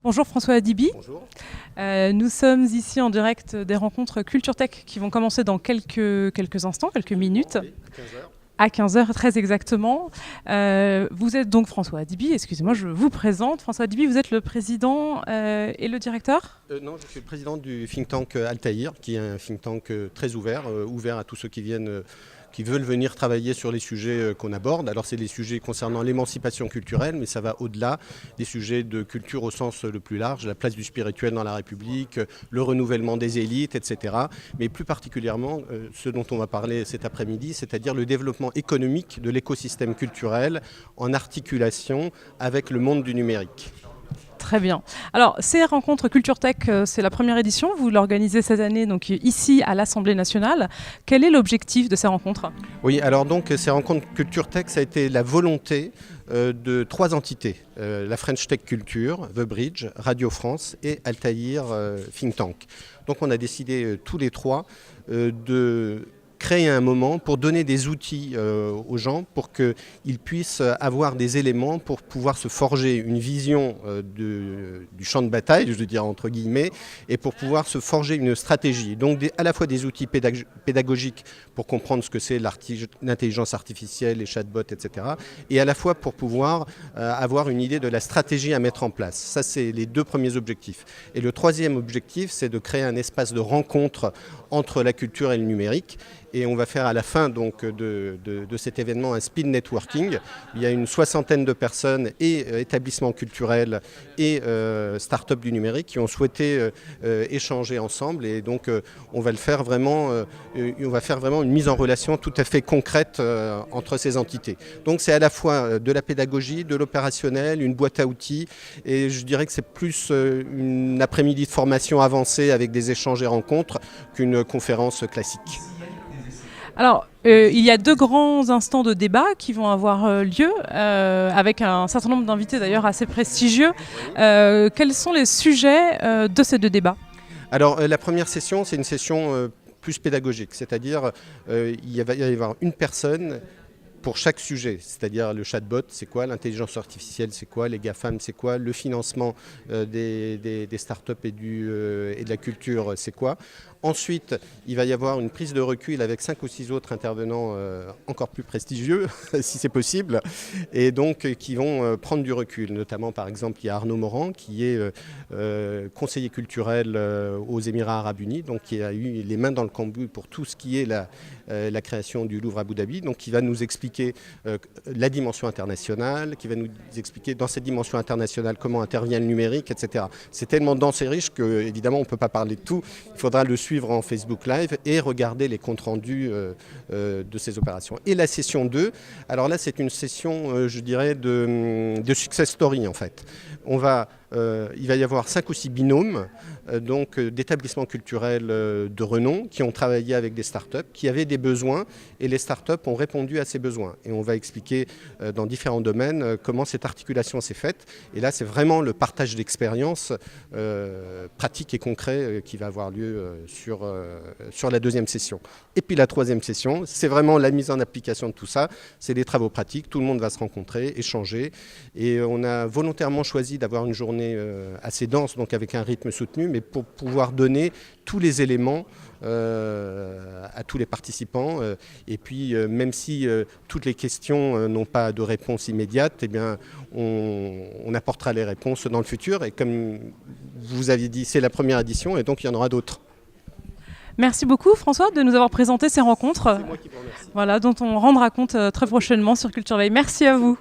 Bonjour François Hadibi. Bonjour. Nous sommes ici en direct des rencontres Culture Tech qui vont commencer dans quelques instants, quelques minutes. Oui, 15 heures. À 15 heures très exactement. Vous êtes donc François Hadibi, excusez-moi, je vous présente. François Hadibi, vous êtes le président et le directeur ? Non, je suis le président du think tank Altaïr, qui est un think tank très ouvert, ouvert à tous ceux qui veulent venir travailler sur les sujets qu'on aborde. Alors c'est les sujets concernant l'émancipation culturelle, mais ça va au-delà des sujets de culture au sens le plus large, la place du spirituel dans la République, le renouvellement des élites, etc. Mais plus particulièrement ce dont on va parler cet après-midi, c'est-à-dire le développement économique de l'écosystème culturel en articulation avec le monde du numérique. Très bien. Alors, ces rencontres Culture Tech, c'est la première édition. Vous l'organisez cette année donc, ici à l'Assemblée nationale. Quel est l'objectif de ces rencontres ? Oui, alors donc ces rencontres Culture Tech, ça a été la volonté de 3 entités. La French Tech Culture, The Bridge, Radio France et Altaïr Think Tank. Donc on a décidé tous les 3 de créer un moment pour donner des outils aux gens pour qu'ils puissent avoir des éléments pour pouvoir se forger une vision du champ de bataille, je veux dire entre guillemets, et pour pouvoir se forger une stratégie. Donc à la fois des outils pédagogiques pour comprendre ce que c'est l'intelligence artificielle, les chatbots, etc. Et à la fois pour pouvoir avoir une idée de la stratégie à mettre en place. Ça, c'est les 2 premiers objectifs. Et le 3e objectif, c'est de créer un espace de rencontre entre la culture et le numérique. Et on va faire à la fin donc, de cet événement un speed networking. Il y a une 60aine de personnes et établissements culturels et start-up du numérique qui ont souhaité échanger ensemble. Et donc on va faire vraiment une mise en relation tout à fait concrète entre ces entités. Donc c'est à la fois de la pédagogie, de l'opérationnel, une boîte à outils. Et je dirais que c'est plus une après-midi de formation avancée avec des échanges et rencontres qu'une conférence classique. Alors, il y a 2 grands instants de débat qui vont avoir lieu, avec un certain nombre d'invités d'ailleurs assez prestigieux. Quels sont les sujets de ces 2 débats ? Alors, la première session, c'est une session plus pédagogique, c'est-à-dire il va y avoir une personne pour chaque sujet, c'est-à-dire le chatbot, c'est quoi, l'intelligence artificielle, c'est quoi, les GAFAM, c'est quoi, le financement des startups et de la culture, c'est quoi. Ensuite, il va y avoir une prise de recul avec 5 ou 6 autres intervenants encore plus prestigieux, si c'est possible, et donc qui vont prendre du recul. Notamment, par exemple, il y a Arnaud Morand, qui est conseiller culturel aux Émirats Arabes Unis, donc qui a eu les mains dans le cambouis pour tout ce qui est la création du Louvre Abu Dhabi, donc qui va nous expliquer la dimension internationale, qui va nous expliquer dans cette dimension internationale comment intervient le numérique, etc. C'est tellement dense et riche que, évidemment, on ne peut pas parler de tout. Il faudra le suivre en Facebook Live et regarder les comptes rendus de ces opérations. Et la session 2, alors là, c'est une session, je dirais, de success story, en fait. Il va y avoir 5 ou 6 binômes d'établissements culturels de renom qui ont travaillé avec des startups, qui avaient des besoins et les startups ont répondu à ces besoins. Et on va expliquer dans différents domaines comment cette articulation s'est faite. Et là, c'est vraiment le partage d'expériences pratiques et concrets qui va avoir lieu sur la 2e session. Et puis la 3e session, c'est vraiment la mise en application de tout ça. C'est des travaux pratiques, tout le monde va se rencontrer, échanger. Et on a volontairement choisi d'avoir une journée assez dense, donc avec un rythme soutenu, mais pour pouvoir donner tous les éléments à tous les participants. Et puis, même si toutes les questions n'ont pas de réponse immédiate, eh bien, on apportera les réponses dans le futur. Et comme vous aviez dit, c'est la première édition, et donc il y en aura d'autres. Merci beaucoup François de nous avoir présenté ces rencontres. C'est moi qui vous remercie. Voilà, dont on rendra compte très prochainement sur Culture Veille. Merci à vous.